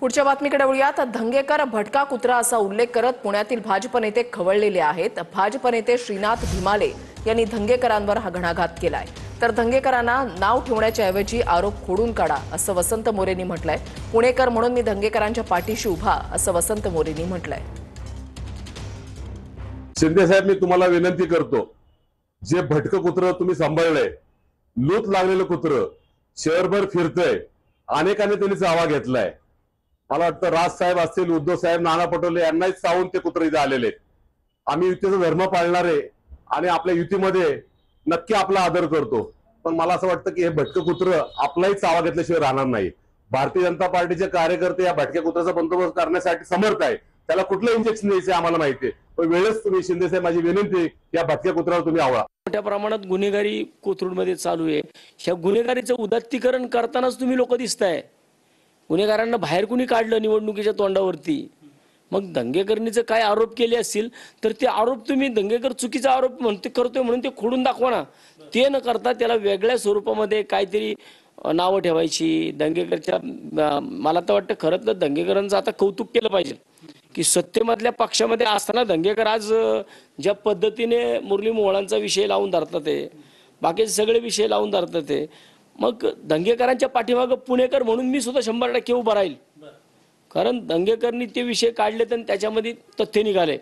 पुढच्या बातमीकडे वळूयात। धंगेकर भटका कुत्रा असा उल्लेख करत पुण्यातील भाजप नेते खवळलेले आहेत। भाजप नेते श्रीनाथ भिमाले यांनी धंगेकरांवर हा घणाघात केलाय। तर धंगेकरांना नाव ठेवण्याच्या ऐवजी आरोप खोडून काढा असं वसंत मोरेंनी म्हटलंय। पुणेकर म्हणून मी धंगेकरांच्या पाठीशी उभा असं वसंत मोरेंनी म्हटलंय। शिंदे साहेब, मी तुम्हाला विनंती करतो, जे भटकं कुत्र तुम्ही सांभाळलंय, लूत लागलेलं कुत्र शहरभर फिरतंय, अनेकांनी त्यांनी चावा घेतलाय। मला वाटतं राज साहेब असतील, उद्धव साहेब, नाना पटोले यांनाही चावून ते कुत्र इथे आलेले। आम्ही युतीचा धर्म पाळणारे आणि आपल्या युतीमध्ये नक्की आपला आदर करतो, पण मला असं वाटतं की हे भटकं कुत्र आपलाही चावा घेतल्याशिवाय राहणार नाही। भारतीय जनता पार्टीचे कार्यकर्ते या भटक्या कुत्र्याचा बंदोबस्त करण्यासाठी समर्थ आहे। त्याला कुठलं इंजेक्शन द्यायचं आम्हाला माहिती आहे, पण वेळेस तुम्ही शिंदे साहेब, माझी विनंती, या भटक्या कुत्र्यावर तुम्ही आवळा। मोठ्या प्रमाणात गुन्हेगारी कोथरूडमध्ये चालू आहे। ह्या गुन्हेगारीचं उदात्तीकरण करतानाच तुम्ही लोक दिसताय। गुन्हेगारांना बाहेर कुणी काढलं निवडणुकीच्या तोंडावरती? मग दंगेकरणीचे काय आरोप केले असतील तर ते आरोप तुम्ही दंगेकर चुकीचा आरोप म्हणते करतोय म्हणून ते खोडून दाखवा ना। ते न करता त्याला वेगळ्या स्वरूपामध्ये काहीतरी नावं ठेवायची दंगेकरच्या। मला तर वाटतं खरं तर दंगेकरांचं आता कौतुक केलं पाहिजे की सत्तेमधल्या पक्षामध्ये असताना दंगेकर आज ज्या पद्धतीने मुरली मोहोळांचा विषय लावून धरतात ते, बाकीचे सगळे विषय लावून धरतात ते, मग दंगेकरांच्या पाठीमागं पुणेकर म्हणून मी सुद्धा 100% उभा राहील। कारण दंगेकरनी ते विषय काढले तर त्याच्यामध्ये तथ्य निघाले।